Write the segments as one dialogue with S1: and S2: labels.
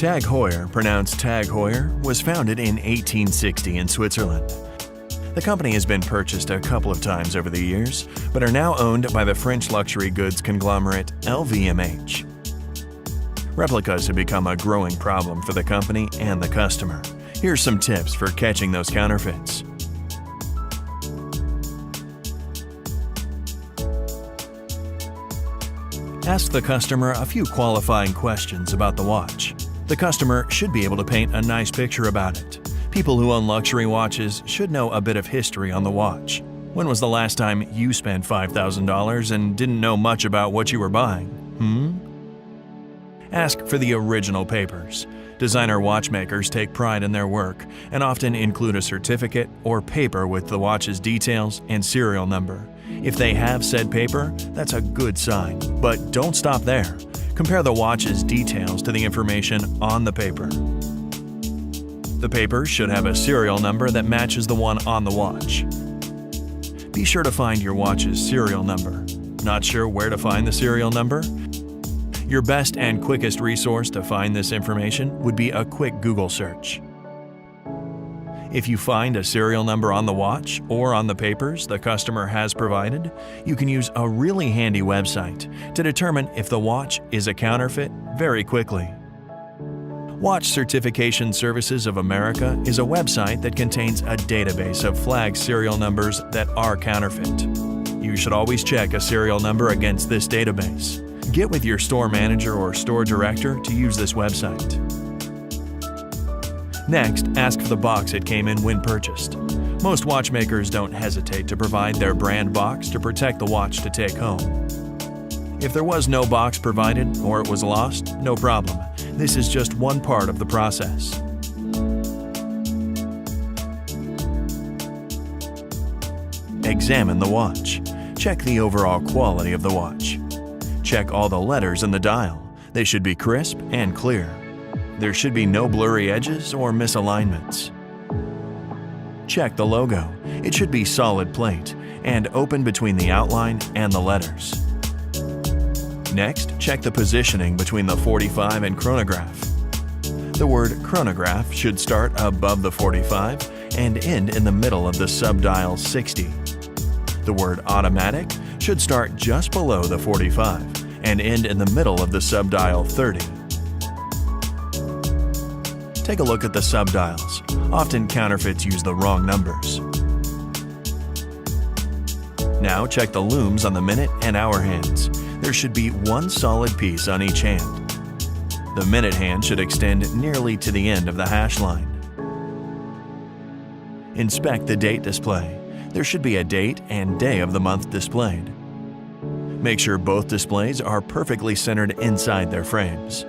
S1: Tag Heuer, pronounced Tag Heuer, was founded in 1860 in Switzerland. The company has been purchased a couple of times over the years, but are now owned by the French luxury goods conglomerate LVMH. Replicas have become a growing problem for the company and the customer. Here's some tips for catching those counterfeits. Ask the customer a few qualifying questions about the watch. The customer should be able to paint a nice picture about it. People who own luxury watches should know a bit of history on the watch. When was the last time you spent $5,000 and didn't know much about what you were buying? Ask for the original papers. Designer watchmakers take pride in their work and often include a certificate or paper with the watch's details and serial number. If they have said paper, that's a good sign. But don't stop there. Compare the watch's details to the information on the paper. The paper should have a serial number that matches the one on the watch. Be sure to find your watch's serial number. Not sure where to find the serial number? Your best and quickest resource to find this information would be a quick Google search. If you find a serial number on the watch or on the papers the customer has provided, you can use a really handy website to determine if the watch is a counterfeit very quickly. Watch Certification Services of America is a website that contains a database of flagged serial numbers that are counterfeit. You should always check a serial number against this database. Get with your store manager or store director to use this website. Next, ask for the box it came in when purchased. Most watchmakers don't hesitate to provide their brand box to protect the watch to take home. If there was no box provided or it was lost, no problem. This is just one part of the process. Examine the watch. Check the overall quality of the watch. Check all the letters in the dial. They should be crisp and clear. There should be no blurry edges or misalignments. Check the logo. It should be solid plate and open between the outline and the letters. Next, check the positioning between the 45 and chronograph. The word chronograph should start above the 45 and end in the middle of the subdial 60. The word automatic should start just below the 45 and end in the middle of the subdial 30. Take a look at the subdials. Often counterfeits use the wrong numbers. Now check the looms on the minute and hour hands. There should be one solid piece on each hand. The minute hand should extend nearly to the end of the hash line. Inspect the date display. There should be a date and day of the month displayed. Make sure both displays are perfectly centered inside their frames.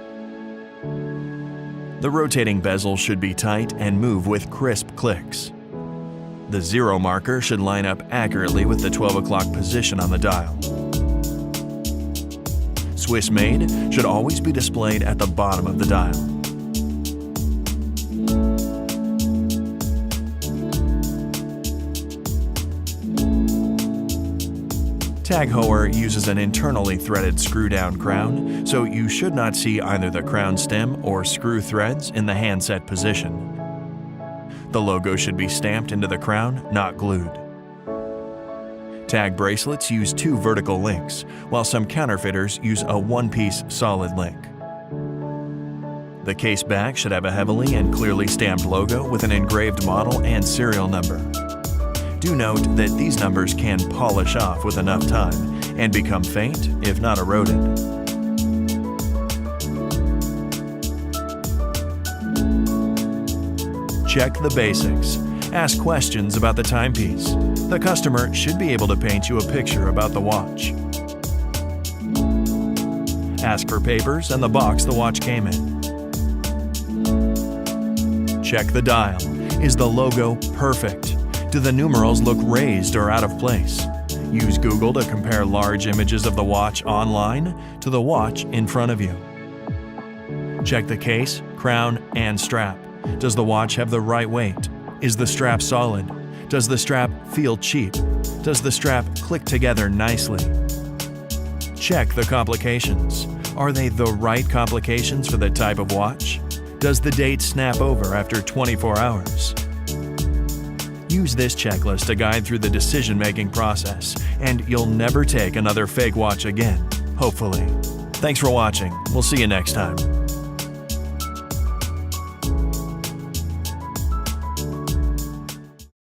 S1: The rotating bezel should be tight and move with crisp clicks. The zero marker should line up accurately with the 12 o'clock position on the dial. Swiss made should always be displayed at the bottom of the dial. Tag Heuer uses an internally threaded screw-down crown, so you should not see either the crown stem or screw threads in the handset position. The logo should be stamped into the crown, not glued. Tag bracelets use two vertical links, while some counterfeiters use a one-piece solid link. The case back should have a heavily and clearly stamped logo with an engraved model and serial number. Do note that these numbers can polish off with enough time and become faint, if not eroded. Check the basics. Ask questions about the timepiece. The customer should be able to paint you a picture about the watch. Ask for papers and the box the watch came in. Check the dial. Is the logo perfect? Do the numerals look raised or out of place? Use Google to compare large images of the watch online to the watch in front of you. Check the case, crown, and strap. Does the watch have the right weight? Is the strap solid? Does the strap feel cheap? Does the strap click together nicely? Check the complications. Are they the right complications for the type of watch? Does the date snap over after 24 hours? Use this checklist to guide through the decision-making process, and you'll never take another fake watch again, hopefully. Thanks for watching. We'll see you next time.